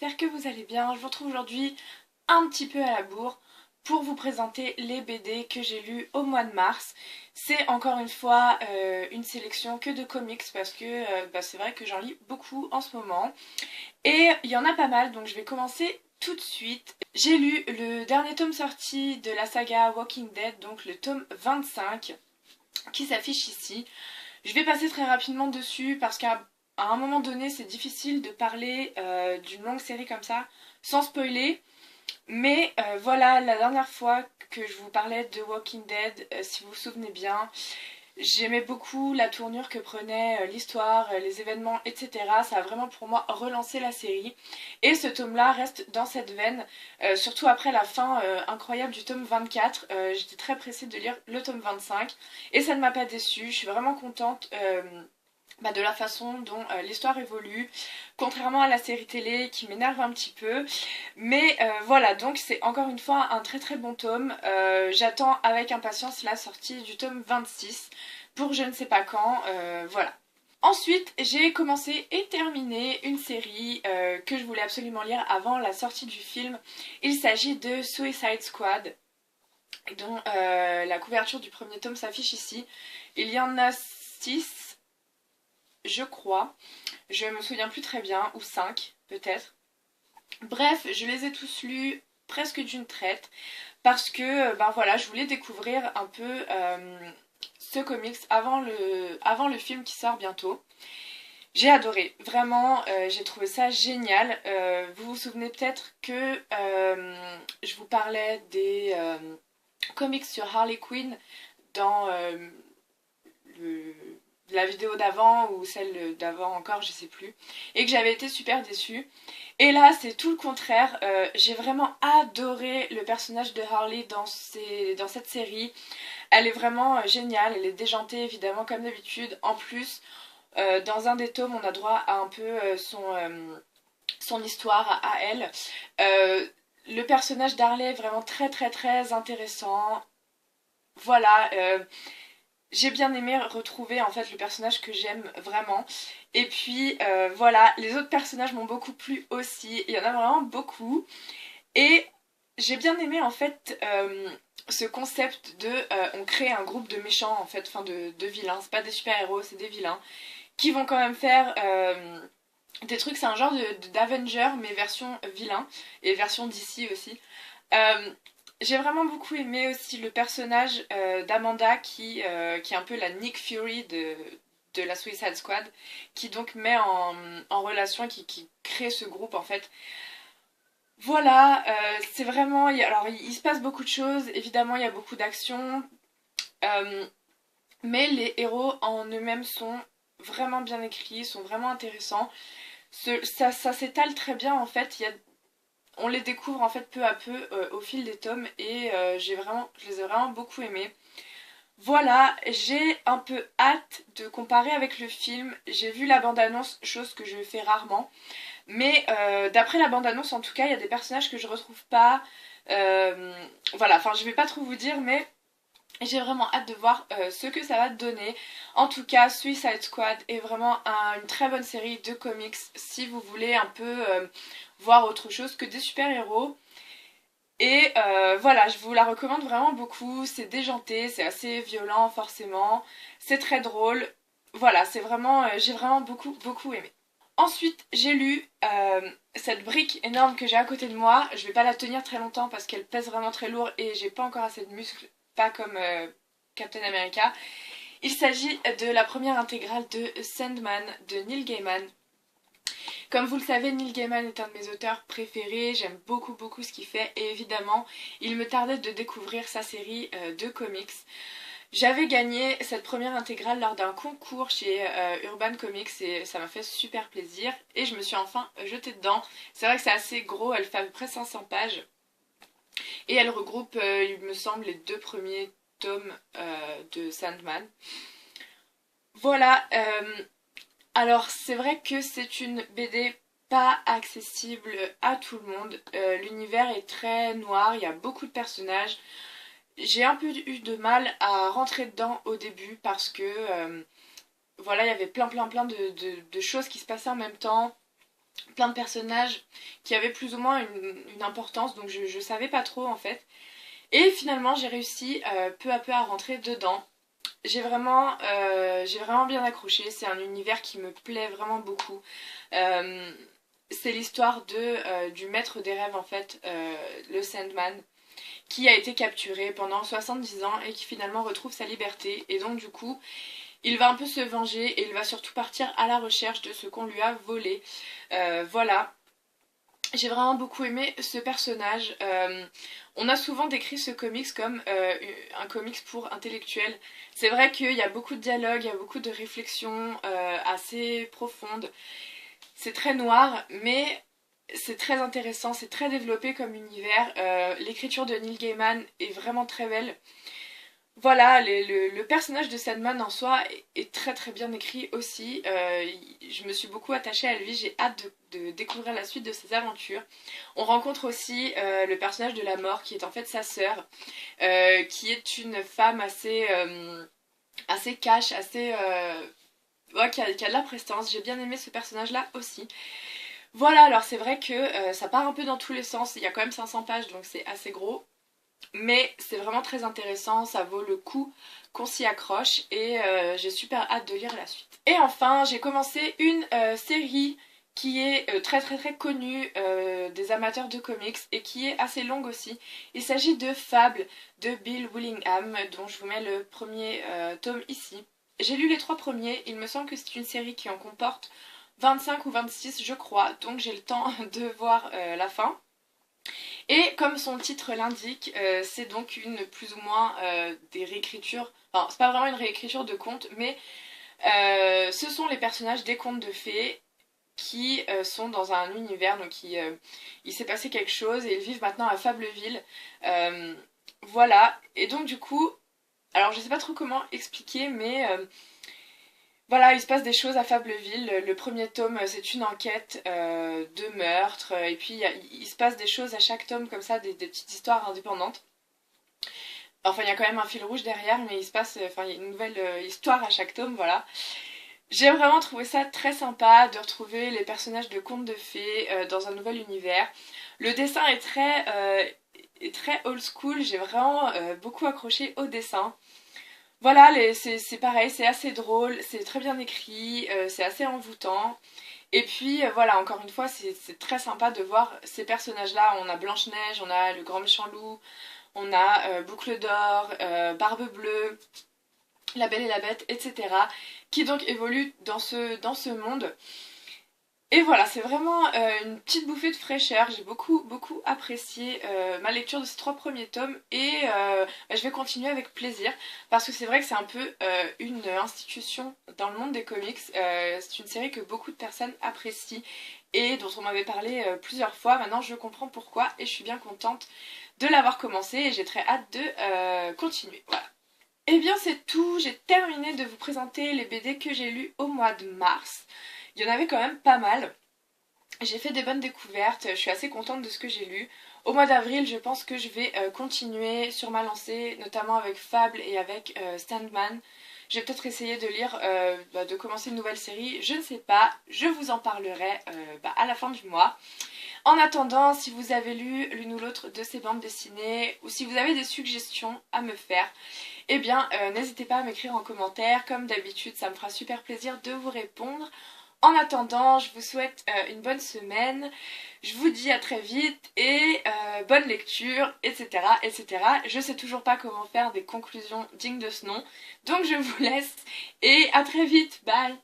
j'espère que vous allez bien. Je vous retrouve aujourd'hui un petit peu à la bourre pour vous présenter les BD que j'ai lus au mois de mars. C'est encore une fois une sélection que de comics parce que c'est vrai que j'en lis beaucoup en ce moment. Et il y en a pas mal, donc je vais commencer tout de suite. J'ai lu le dernier tome sorti de la saga Walking Dead, donc le tome 25 qui s'affiche ici. Je vais passer très rapidement dessus parce qu'à un moment donné c'est difficile de parler d'une longue série comme ça sans spoiler. Mais voilà, la dernière fois que je vous parlais de Walking Dead, si vous vous souvenez bien, j'aimais beaucoup la tournure que prenait l'histoire, les événements, etc. Ça a vraiment pour moi relancé la série. Et ce tome-là reste dans cette veine, surtout après la fin incroyable du tome 24. J'étais très pressée de lire le tome 25 et ça ne m'a pas déçue. Je suis vraiment contente de la façon dont l'histoire évolue, contrairement à la série télé qui m'énerve un petit peu. Mais voilà, donc c'est encore une fois un très très bon tome. J'attends avec impatience la sortie du tome 26 pour je ne sais pas quand. Voilà. Ensuite, j'ai commencé et terminé une série que je voulais absolument lire avant la sortie du film. Il s'agit de Suicide Squad, dont la couverture du premier tome s'affiche ici. Il y en a 6, je crois. Je me souviens plus très bien, ou 5 peut-être. Bref, je les ai tous lus presque d'une traite parce que voilà, je voulais découvrir un peu ce comics avant le film qui sort bientôt. J'ai adoré, vraiment, j'ai trouvé ça génial. Vous vous souvenez peut-être que je vous parlais des comics sur Harley Quinn dans le, la vidéo d'avant ou celle d'avant encore, je sais plus, et que j'avais été super déçue. Et là, c'est tout le contraire. J'ai vraiment adoré le personnage de Harley dans cette série. Elle est vraiment géniale, elle est déjantée évidemment comme d'habitude. En plus, dans un des tomes, on a droit à un peu son histoire à elle. Le personnage d'Harley est vraiment très très très intéressant. Voilà, j'ai bien aimé retrouver en fait le personnage que j'aime vraiment. Et puis voilà, les autres personnages m'ont beaucoup plu aussi. Il y en a vraiment beaucoup. Et j'ai bien aimé en fait ce concept de on crée un groupe de méchants en fait, enfin de vilains. C'est pas des super-héros, c'est des vilains qui vont quand même faire des trucs. C'est un genre d'Avenger mais version vilain et version DC aussi. Euh, j'ai vraiment beaucoup aimé aussi le personnage d'Amanda qui est un peu la Nick Fury de la Suicide Squad, qui donc met en relation, qui crée ce groupe en fait. Voilà, c'est vraiment... Alors il se passe beaucoup de choses, évidemment il y a beaucoup d'actions, euh, mais les héros en eux-mêmes sont vraiment bien écrits, sont vraiment intéressants. Ça s'étale très bien en fait, on les découvre en fait peu à peu au fil des tomes et je les ai vraiment beaucoup aimés. Voilà, j'ai un peu hâte de comparer avec le film. J'ai vu la bande-annonce, chose que je fais rarement. Mais d'après la bande-annonce, en tout cas, il y a des personnages que je retrouve pas. Voilà, enfin, je vais pas trop vous dire, mais j'ai vraiment hâte de voir ce que ça va donner. En tout cas, Suicide Squad est vraiment une très bonne série de comics si vous voulez un peu voir autre chose que des super-héros. Et voilà, je vous la recommande vraiment beaucoup. C'est déjanté, c'est assez violent forcément, c'est très drôle. Voilà, c'est vraiment, j'ai vraiment beaucoup beaucoup aimé. Ensuite, j'ai lu cette brique énorme que j'ai à côté de moi. Je vais pas la tenir très longtemps parce qu'elle pèse vraiment très lourd et j'ai pas encore assez de muscles, pas comme Captain America. Il s'agit de la première intégrale de Sandman de Neil Gaiman. Comme vous le savez, Neil Gaiman est un de mes auteurs préférés, j'aime beaucoup beaucoup ce qu'il fait et évidemment, il me tardait de découvrir sa série de comics. J'avais gagné cette première intégrale lors d'un concours chez Urban Comics et ça m'a fait super plaisir et je me suis enfin jetée dedans. C'est vrai que c'est assez gros, elle fait à peu près 500 pages et elle regroupe, il me semble, les 2 premiers tomes de Sandman. Voilà, alors c'est vrai que c'est une BD pas accessible à tout le monde. L'univers est très noir, il y a beaucoup de personnages. J'ai un peu eu de mal à rentrer dedans au début parce que voilà, il y avait plein de choses qui se passaient en même temps. plein de personnages qui avaient plus ou moins une importance, donc je savais pas trop en fait. Et finalement j'ai réussi peu à peu à rentrer dedans. J'ai vraiment bien accroché, c'est un univers qui me plaît vraiment beaucoup. Euh, c'est l'histoire du maître des rêves en fait, le Sandman, qui a été capturé pendant 70 ans et qui finalement retrouve sa liberté. Et donc du coup, il va un peu se venger et il va surtout partir à la recherche de ce qu'on lui a volé. Voilà. J'ai vraiment beaucoup aimé ce personnage. On a souvent décrit ce comics comme un comics pour intellectuels. C'est vrai qu'il y a beaucoup de dialogues, il y a beaucoup de réflexions assez profondes. C'est très noir, mais c'est très intéressant, c'est très développé comme univers. L'écriture de Neil Gaiman est vraiment très belle. Voilà, le personnage de Sandman en soi est très très bien écrit aussi. Je me suis beaucoup attachée à lui, j'ai hâte de découvrir la suite de ses aventures. On rencontre aussi le personnage de la mort qui est en fait sa sœur, qui est une femme assez cash, ouais, qui a de la prestance. J'ai bien aimé ce personnage-là aussi. Voilà, alors c'est vrai que ça part un peu dans tous les sens. Il y a quand même 500 pages, donc c'est assez gros. Mais c'est vraiment très intéressant, ça vaut le coup qu'on s'y accroche et j'ai super hâte de lire la suite. Et enfin, j'ai commencé une série qui est très très très connue des amateurs de comics et qui est assez longue aussi. Il s'agit de Fable de Bill Willingham, dont je vous mets le premier tome ici. J'ai lu les 3 premiers, il me semble que c'est une série qui en comporte 25 ou 26 je crois, donc j'ai le temps de voir la fin. Et comme son titre l'indique, c'est donc une plus ou moins des réécritures. Enfin, c'est pas vraiment une réécriture de contes, mais ce sont les personnages des contes de fées qui sont dans un univers. Donc il s'est passé quelque chose et ils vivent maintenant à Fableville. Voilà. Et donc du coup, alors je sais pas trop comment expliquer, mais voilà, il se passe des choses à Fableville. Le premier tome, c'est une enquête de meurtre. Et puis, il se passe des choses à chaque tome, comme ça, des petites histoires indépendantes. Enfin, il y a quand même un fil rouge derrière, mais il se passe, enfin, il y a une nouvelle histoire à chaque tome, voilà. J'ai vraiment trouvé ça très sympa de retrouver les personnages de contes de fées dans un nouvel univers. Le dessin est très old school, j'ai vraiment beaucoup accroché au dessin. Voilà, c'est pareil, c'est assez drôle, c'est très bien écrit, c'est assez envoûtant. Et puis voilà, encore une fois, c'est très sympa de voir ces personnages-là. On a Blanche-Neige, on a le grand méchant loup, on a Boucle d'Or, Barbe Bleue, La Belle et la Bête, etc. qui donc évoluent dans ce monde. Et voilà, c'est vraiment une petite bouffée de fraîcheur. J'ai beaucoup beaucoup apprécié ma lecture de ces 3 premiers tomes et bah, je vais continuer avec plaisir parce que c'est vrai que c'est un peu une institution dans le monde des comics. C'est une série que beaucoup de personnes apprécient et dont on m'avait parlé plusieurs fois. Maintenant je comprends pourquoi et je suis bien contente de l'avoir commencé et j'ai très hâte de continuer. Voilà. Et bien c'est tout, j'ai terminé de vous présenter les BD que j'ai lus au mois de mars. Il y en avait quand même pas mal. J'ai fait des bonnes découvertes, je suis assez contente de ce que j'ai lu. Au mois d'avril, je pense que je vais continuer sur ma lancée, notamment avec Fable et avec Sandman. Je vais peut-être essayer de lire, de commencer une nouvelle série, je ne sais pas, je vous en parlerai à la fin du mois. En attendant, si vous avez lu l'une ou l'autre de ces bandes dessinées, ou si vous avez des suggestions à me faire, eh bien n'hésitez pas à m'écrire en commentaire, comme d'habitude, ça me fera super plaisir de vous répondre. En attendant, je vous souhaite une bonne semaine, je vous dis à très vite et bonne lecture, etc., etc. Je sais toujours pas comment faire des conclusions dignes de ce nom, donc je vous laisse et à très vite, bye!